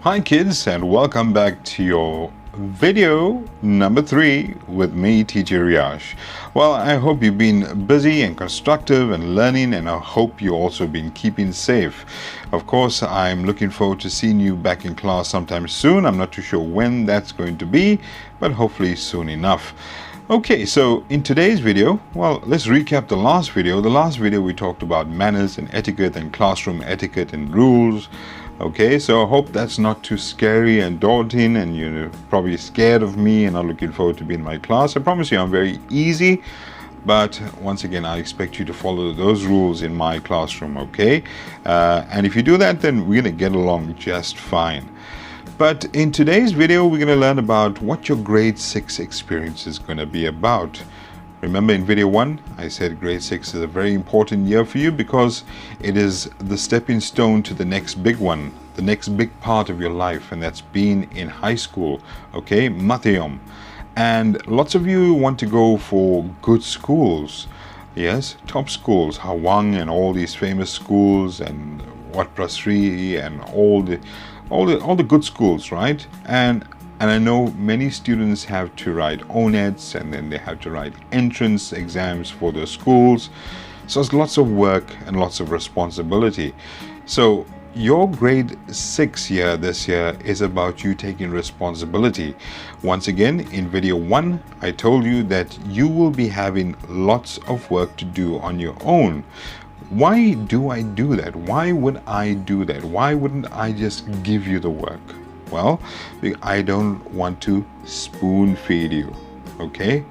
Hi kids, and welcome back to your video number 3 with me, teacher Riyash. Well, I hope you've been busy and constructive and learning, and I hope you also been keeping safe. Of course, I'm looking forward to seeing you back in class sometime soon. I'm not too sure when that's going to be, but hopefully soon enough. Okay, so in today's video, well, let's recap the last video. The last video we talked about manners and etiquette and classroom etiquette and rules. Okay, so I hope that's not too scary and daunting and you're probably scared of me and not looking forward to being in my class. I promise you I'm very easy, but once again I expect you to follow those rules in my classroom, okay? And if you do that, then we're gonna get along just fine. But in today's video we're going to learn about what your grade 6 experience is going to be about. Remember, in video 1 I said grade 6 is a very important year for you because it is the stepping stone to the next big one, the next big part of your life, and that's being in high school, okay, Matayom. And lots of you want to go for good schools, yes, top schools, Hawang and all these famous schools and Wat Prasri and all the good schools, right? And I know many students have to write ONETs and then they have to write entrance exams for their schools. So it's lots of work and lots of responsibility. So your grade 6 year this year is about you taking responsibility. Once again, in video 1, I told you that you will be having lots of work to do on your own. Why do I do that? Why would I do that? Why wouldn't I just give you the work? Well, I don't want to spoon feed you, okay?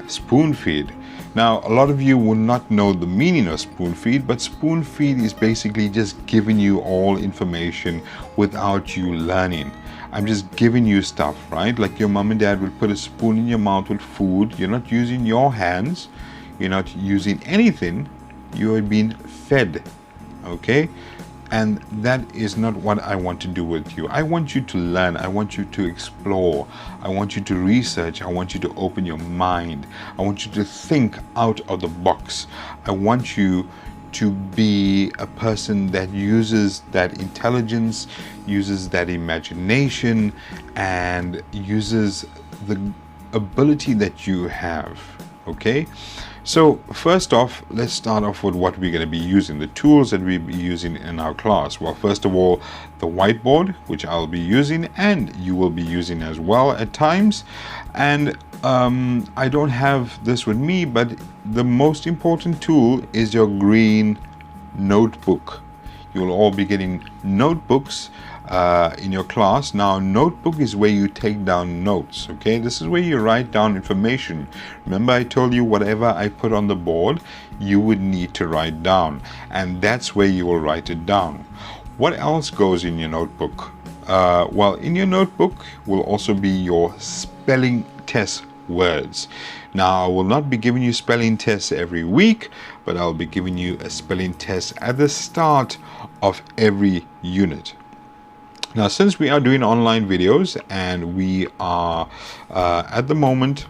Spoon feed. Now, a lot of you will not know the meaning of spoon feed, but spoon feed is basically just giving you all information without you learning. I'm just giving you stuff, right? Like your mom and dad will put a spoon in your mouth with food. You're not using your hands. You're not using anything. You are being fed, okay? And that is not what I want to do with you. I want you to learn. I want you to explore. I want you to research. I want you to open your mind. I want you to think out of the box. I want you to be a person that uses that intelligence, uses that imagination, and uses the ability that you have, okay? So first off, let's start off with what we're going to be using, the tools that we'll be using in our class. Well, first of all, the whiteboard, which I'll be using and you will be using as well at times. And I don't have this with me, but the most important tool is your green notebook. You'll all be getting notebooks in your class. Now, notebook is where you take down notes, okay? This is where you write down information. Remember, I told you whatever I put on the board, you would need to write down, and that's where you will write it down. What else goes in your notebook? Well, in your notebook will also be your spelling test words. Now, I will not be giving you spelling tests every week, but I'll be giving you a spelling test at the start of every unit. Now, since we are doing online videos and we are at the moment,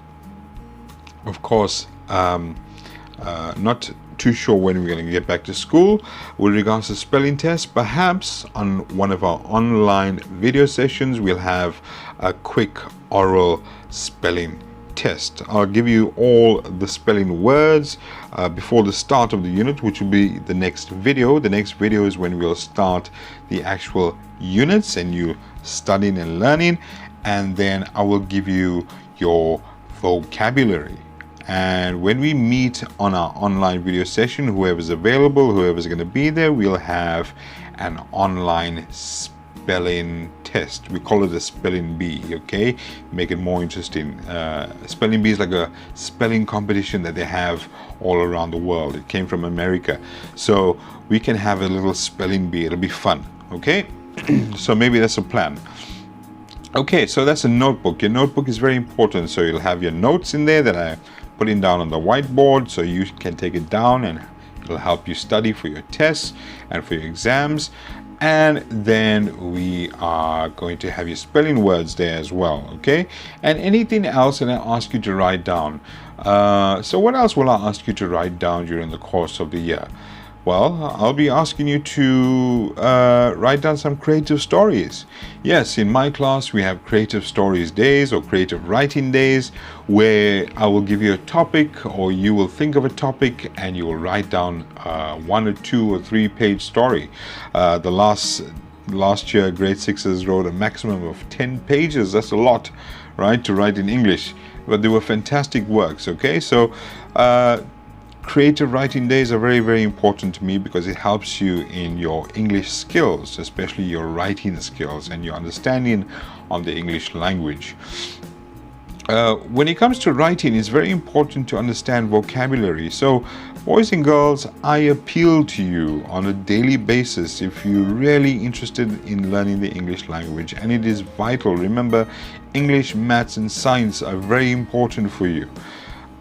of course, not too sure when we're going to get back to school with regards to spelling tests, perhaps on one of our online video sessions, we'll have a quick oral spelling test. I'll give you all the spelling words before the start of the unit, which will be the next video. The next video is when we'll start the actual units and you studying and learning, and then I will give you your vocabulary. And when we meet on our online video session, whoever's available, whoever's going to be there, we'll have an online spelling test. We call it a spelling bee, okay? Make it more interesting. Spelling bee is like a spelling competition that they have all around the world. It came from America. So we can have a little spelling bee. It'll be fun, okay? So maybe that's a plan. Okay, so that's a notebook. Your notebook is very important. So you'll have your notes in there that I putting down on the whiteboard, so you can take it down and it'll help you study for your tests and for your exams. And then we are going to have your spelling words there as well, okay? And anything else that I ask you to write down. So what else will I ask you to write down during the course of the year? Well, I'll be asking you to write down some creative stories. Yes, in my class we have creative stories days or creative writing days where I will give you a topic, or you will think of a topic and you will write down 1 or 2 or 3 page story. The last year grade 6s wrote a maximum of 10 pages. That's a lot, right, to write in English, but they were fantastic works. Okay, so creative writing days are very, very important to me because it helps you in your English skills, especially your writing skills and your understanding on the English language. When it comes to writing, it's very important to understand vocabulary. So, boys and girls, I appeal to you on a daily basis if you're really interested in learning the English language, and it is vital. Remember, English, maths, and science are very important for you.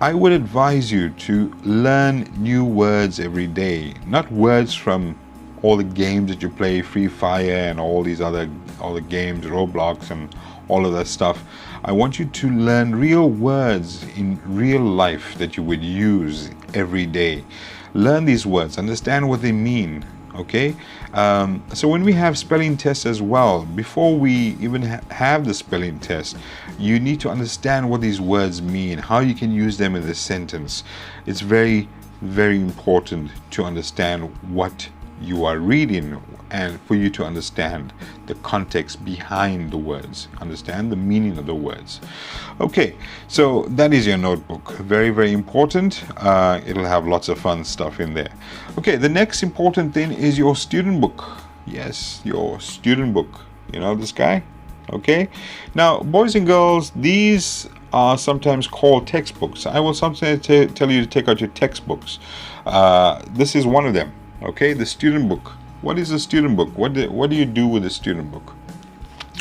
I would advise you to learn new words every day, not words from all the games that you play, Free Fire and all the games, Roblox and all of that stuff. I want you to learn real words in real life that you would use every day. Learn these words, understand what they mean. Okay, so when we have spelling tests as well, before we even have the spelling test, you need to understand what these words mean, how you can use them in the sentence. It's very, very important to understand what you are reading and for you to understand the context behind the words, understand the meaning of the words. Okay, so that is your notebook. Very, very important. It'll have lots of fun stuff in there. Okay, the next important thing is your student book. Yes, your student book. You know this guy? Okay, now boys and girls, these are sometimes called textbooks. I will sometimes tell you to take out your textbooks. This is one of them. Okay, the student book. What is a student book? What do you do with a student book?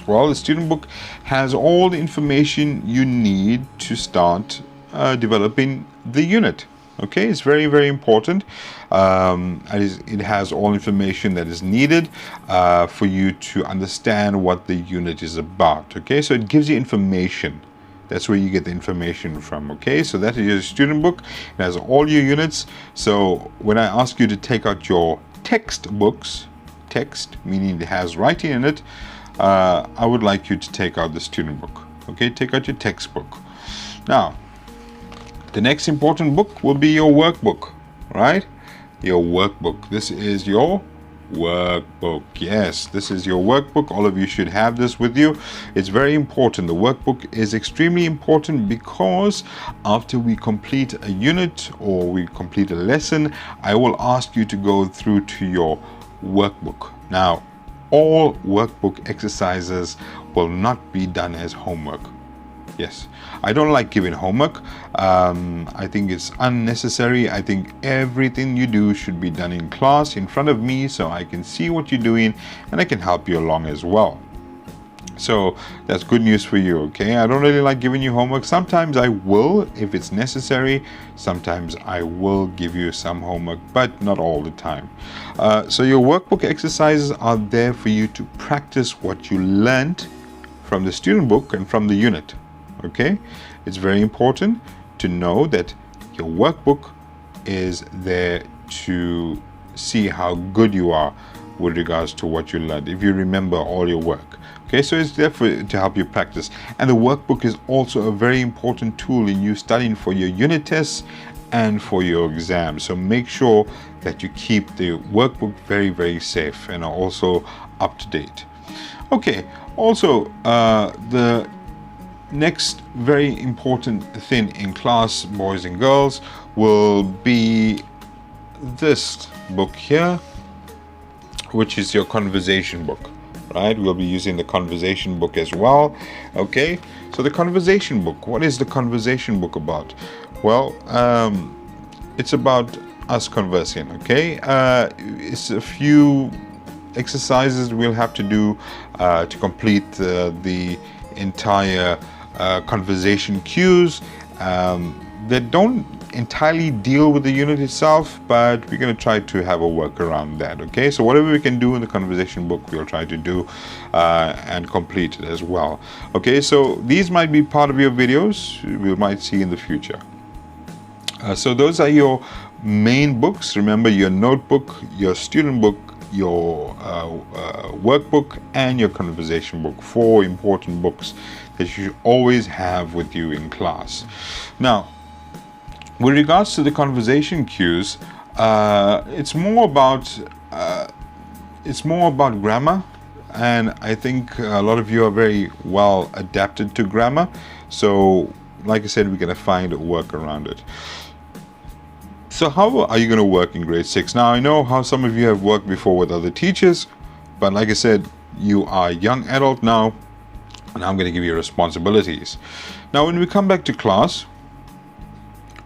Well, the student book has all the information you need to start developing the unit. Okay, it's very, very important. It has all information that is needed for you to understand what the unit is about. Okay, so it gives you information. That's where you get the information from. Okay, so that is your student book. It has all your units. So when I ask you to take out your textbooks, text meaning it has writing in it, I would like you to take out the student book. Okay, take out your textbook. Now, the next important book will be your workbook, right? Your workbook. This is your workbook. Yes, this is your workbook. All of you should have this with you. It's very important. The workbook is extremely important because after we complete a unit or we complete a lesson, I will ask you to go through to your workbook. Now, all workbook exercises will not be done as homework. Yes, I don't like giving homework. I think it's unnecessary. I think everything you do should be done in class in front of me so I can see what you're doing and I can help you along as well. So that's good news for you, okay? I don't really like giving you homework. Sometimes I will if it's necessary. Sometimes I will give you some homework, but not all the time. So your workbook exercises are there for you to practice what you learned from the student book and from the unit. Okay, it's very important to know that your workbook is there to see how good you are with regards to what you learned, if you remember all your work. Okay, so it's there to help you practice. And the workbook is also a very important tool in you studying for your unit tests and for your exams. So make sure that you keep the workbook very, very safe and are also up to date. Okay, also the next very important thing in class, boys and girls, will be this book here, which is your conversation book, right? We'll be using the conversation book as well. Okay, so the conversation book, what is the conversation book about? Well, it's about us conversing. Okay, it's a few exercises we'll have to do to complete the entire conversation cues that don't entirely deal with the unit itself, but we're going to try to have a work around that. Okay, so whatever we can do in the conversation book, we'll try to do and complete it as well. Okay, so these might be part of your videos we might see in the future. So those are your main books. Remember your notebook, your student book, your workbook, and your conversation book. 4 important books that you should always have with you in class. Now, with regards to the conversation cues, it's more about grammar, and I think a lot of you are very well adapted to grammar. So, like I said, we're going to find a work around it. So how are you going to work in grade 6? Now, I know how some of you have worked before with other teachers, but like I said, you are a young adult now, and I'm going to give you responsibilities. Now, when we come back to class,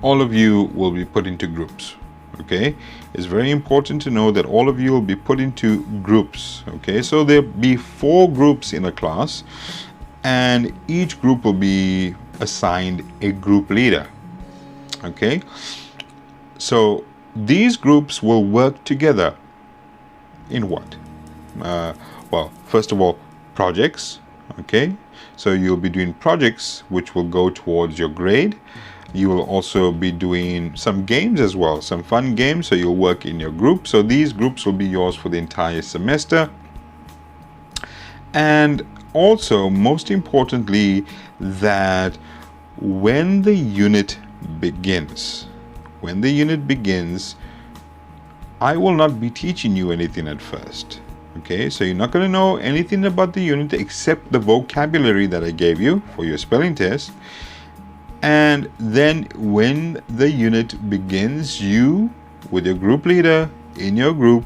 all of you will be put into groups. Okay, it's very important to know that all of you will be put into groups. Okay, so there'll be 4 groups in a class, and each group will be assigned a group leader. Okay, so these groups will work together in what? Well, first of all, projects. Okay, so you'll be doing projects which will go towards your grade. You will also be doing some games as well, some fun games, so you'll work in your group. So these groups will be yours for the entire semester. And also, most importantly, that when the unit begins, I will not be teaching you anything at first. Okay, so you're not going to know anything about the unit except the vocabulary that I gave you for your spelling test. And then when the unit begins, you, with your group leader in your group,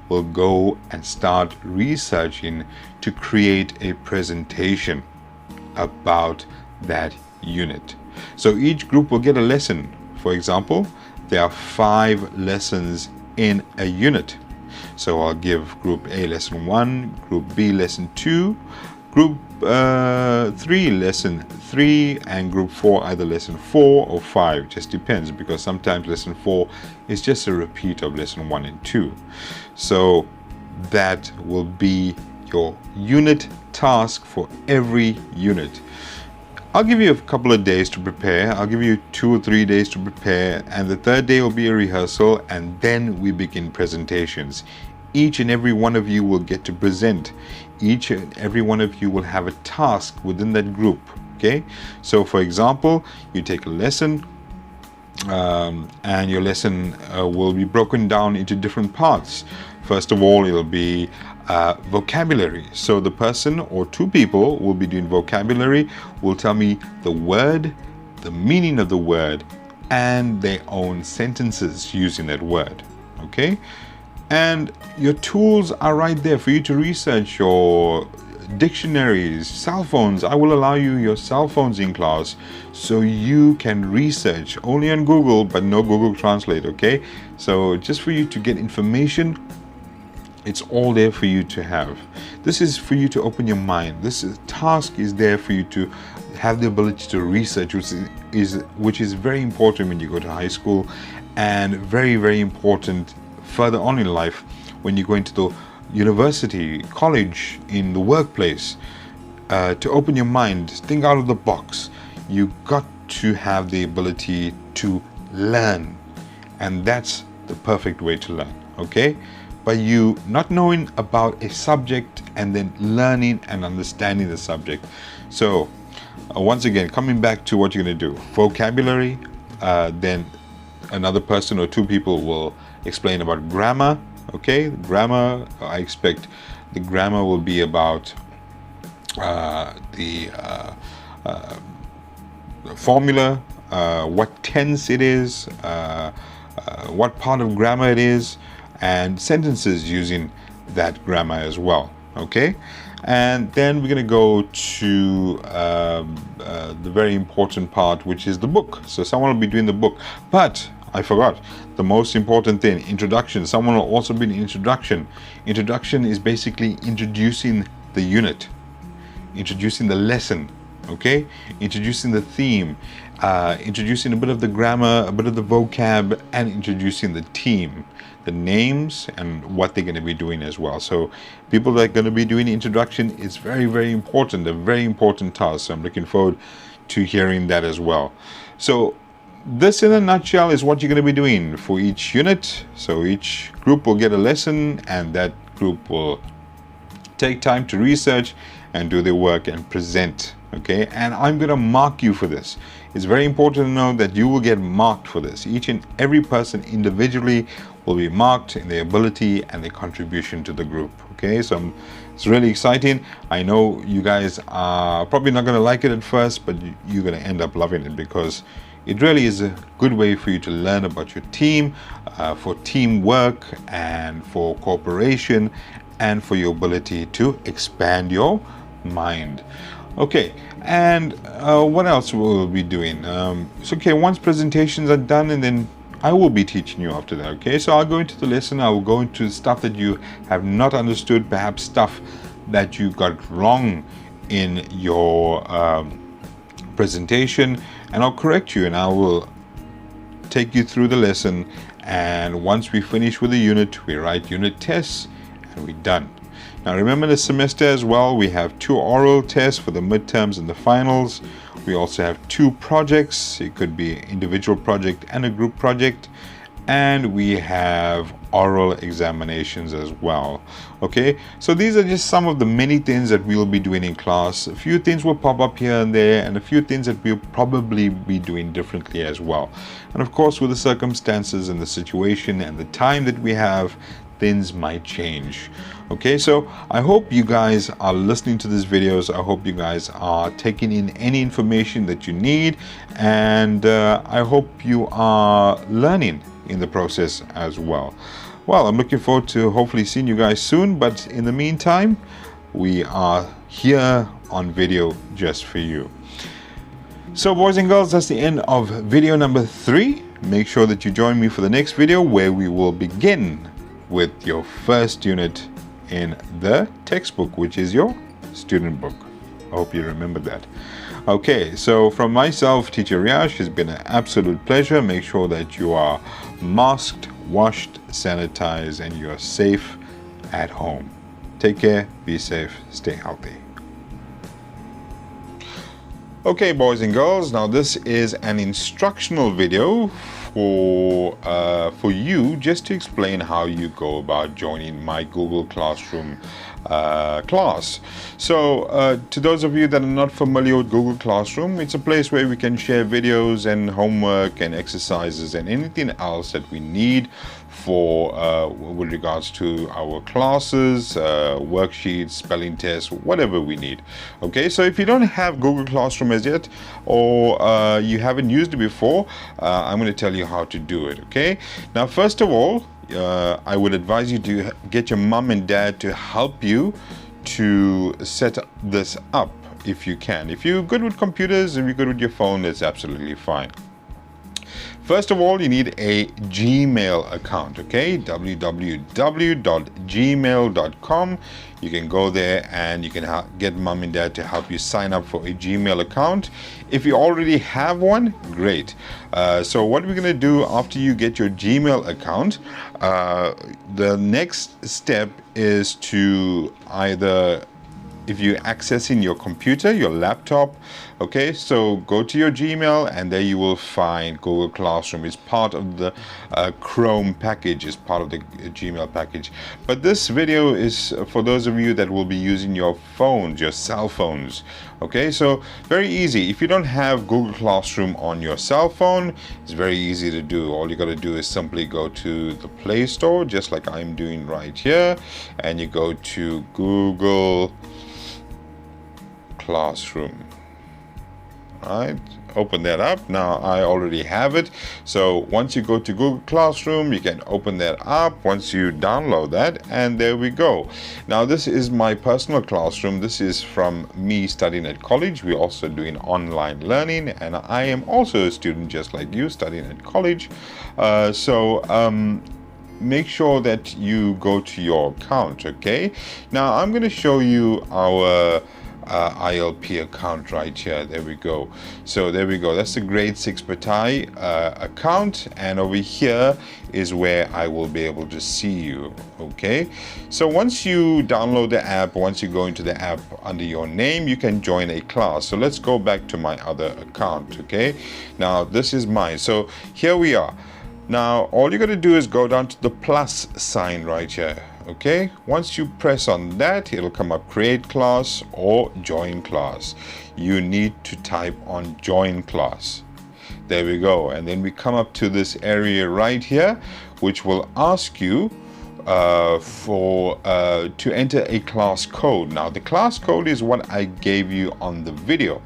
will go and start researching to create a presentation about that unit. So each group will get a lesson. For example, there are 5 lessons in a unit. So I'll give group A lesson 1, group B lesson 2, group 3 lesson 3, and group 4 either lesson 4 or 5. Just depends, because sometimes lesson 4 is just a repeat of lesson 1 and 2. So that will be your unit task for every unit. I'll give you a couple of days to prepare. I'll give you 2 or 3 days to prepare, and the 3rd day will be a rehearsal, and then we begin presentations. Each and every one of you will get to present. Each and every one of you will have a task within that group. Okay, so for example, you take a lesson, and your lesson will be broken down into different parts. First of all, it'll be vocabulary. So the person or 2 people will be doing vocabulary, will tell me the word, the meaning of the word, and their own sentences using that word. Okay, and your tools are right there for you to research. Your dictionaries, cell phones. I will allow you your cell phones in class so you can research only on Google, but no Google Translate. Okay, so just for you to get information, it's all there for you to have. This is for you to open your mind. This task is there for you to have the ability to research, which is very important when you go to high school, and very, very important further on in life when you go into the university, college, in the workplace. To open your mind, think out of the box. You got to have the ability to learn, and that's the perfect way to learn. Okay, by you not knowing about a subject and then learning and understanding the subject. So once again, coming back to what you're going to do, vocabulary, then another person or 2 people will explain about grammar. Okay, grammar, I expect the grammar will be about the formula, what tense it is, what part of grammar it is, and sentences using that grammar as well. Okay, and then we're going to go to the very important part, which is the book. So someone will be doing the book, but I forgot the most important thing, introduction. Someone will also be an introduction. Introduction is basically introducing the unit, introducing the lesson, okay? Introducing the theme, introducing a bit of the grammar, a bit of the vocab, and introducing the team, the names, and what they're going to be doing as well. So people that are going to be doing the introduction is very, very important, a very important task. So I'm looking forward to hearing that as well. So this in a nutshell is what you're going to be doing for each unit. So each group will get a lesson, and that group will take time to research and do their work and present. Okay, and I'm going to mark you for this. It's very important to know that you will get marked for this. Each and every person individually will be marked in their ability and their contribution to the group. Okay, so it's really exciting. I know you guys are probably not going to like it at first, but you're going to end up loving it, because it really is a good way for you to learn about your team, for teamwork and for cooperation, and for your ability to expand your mind. Okay, and what else will we be doing? So okay, once presentations are done, and then I will be teaching you after that. Okay, so I'll go into the lesson. I will go into stuff that you have not understood, perhaps stuff that you got wrong in your presentation, and I'll correct you, and I will take you through the lesson. And once we finish with the unit, we write unit tests, and we're done. Now remember, this semester as well, we have 2 oral tests for the midterms and the finals. We also have 2 projects. It could be an individual project and a group project. And we have oral examinations as well. Okay, so these are just some of the many things that we'll be doing in class. A few things will pop up here and there, and a few things that we'll probably be doing differently as well. And of course, with the circumstances and the situation and the time that we have, things might change. Okay, so I hope you guys are listening to these videos. I hope you guys are taking in any information that you need, and I hope you are learning in the process as well. Well, I'm looking forward to hopefully seeing you guys soon, but in the meantime, we are here on video just for you. So boys and girls, that's the end of video number 3. Make sure that you join me for the next video, where we will begin with your first unit in the textbook, which is your student book. I hope you remember that. Okay, so from myself, Teacher Riyash, it's been an absolute pleasure. Make sure that you are masked, washed, sanitized, and you are safe at home. Take care, be safe, stay healthy. Okay, boys and girls, now this is an instructional video for you, just to explain how you go about joining my Google Classroom class. So to those of you that are not familiar with Google Classroom, it's a place where we can share videos and homework and exercises and anything else that we need for with regards to our classes, worksheets, spelling tests, whatever we need. Okay, so if you don't have Google Classroom as yet, or you haven't used it before, I'm going to tell you how to do it. Okay, now first of all, I would advise you to get your mom and dad to help you to set this up if you can. If you're good with computers, if you're good with your phone, that's absolutely fine. First of all, you need a Gmail account, okay? www.gmail.com. You can go there and you can get mom and dad to help you sign up for a Gmail account. If you already have one, great. So what we're going to do after you get your Gmail account, the next step is to either, if you're accessing your computer, your laptop, okay, so go to your Gmail and there you will find Google Classroom. It's part of the Chrome package, it's part of the Gmail package. But this video is for those of you that will be using your phones, your cell phones. Okay, so very easy. If you don't have Google Classroom on your cell phone, it's very easy to do. All you got to do is simply go to the Play Store, just like I'm doing right here, and you go to Google Classroom. Right, open that up. Now I already have it, so once you go to Google Classroom, you can open that up once you download that, and there we go. Now this is my personal classroom. This is from me studying at college. We're also doing online learning, and I am also a student just like you studying at college. Make sure that you go to your account. Okay, now I'm going to show you our ILP account right here. There we go. So there we go. That's the grade 6 Patai account, and over here is where I will be able to see you. Okay, so once you download the app, once you go into the app under your name, you can join a class. So let's go back to my other account. Okay, now this is mine. So here we are. Now all you got to do is go down to the plus sign right here. Okay, once you press on that, it'll come up create class or join class. You need to type on join class. There we go. And then we come up to this area right here, which will ask you to enter a class code. Now the class code is what I gave you on the video.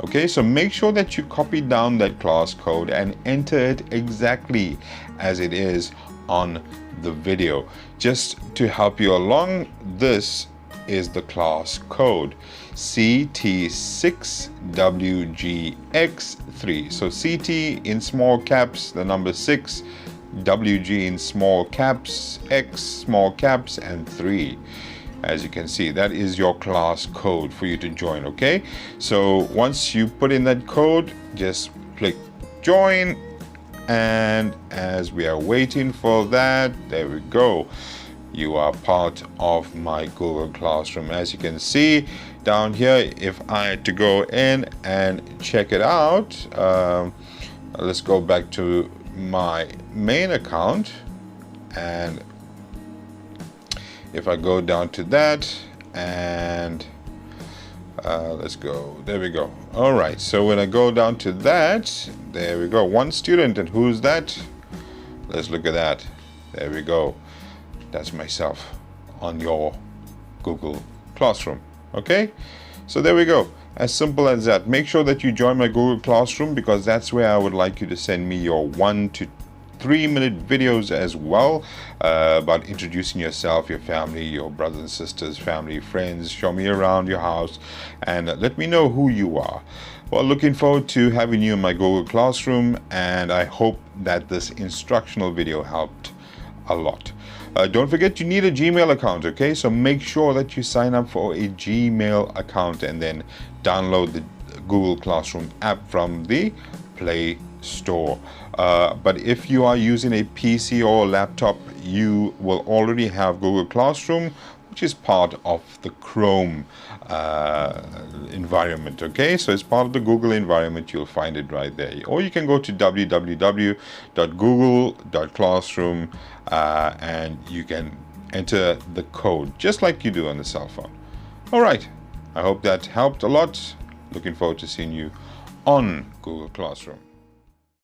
Okay, so make sure that you copy down that class code and enter it exactly as it is on the video. Just to help you along, this is the class code CT6WGX3. So CT in small caps, the number 6, WG in small caps, X small caps, and 3. As you can see, that is your class code for you to join. Okay, so once you put in that code, just click join, and as we are waiting for that, there we go, you are part of my Google Classroom. As you can see down here, if I had to go in and check it out, let's go back to my main account, and if I go down to that, and let's go, there we go. All right, so when I go down to that, there we go, one student. And who's that? Let's look at that. There we go, that's myself on your Google Classroom. Okay, so there we go, as simple as that. Make sure that you join my Google Classroom, because that's where I would like you to send me your 1 to 3-minute videos as well, about introducing yourself, your family, your brothers and sisters, family, friends. Show me around your house and let me know who you are. Well, looking forward to having you in my Google Classroom, and I hope that this instructional video helped a lot. Don't forget, you need a Gmail account. Okay, so make sure that you sign up for a Gmail account and then download the Google Classroom app from the Play Store. But if you are using a PC or a laptop, you will already have Google Classroom, which is part of the Chrome environment. Okay, so it's part of the Google environment. You'll find it right there, or you can go to www.google.classroom and you can enter the code just like you do on the cell phone. All right, I hope that helped a lot. Looking forward to seeing you on Google Classroom.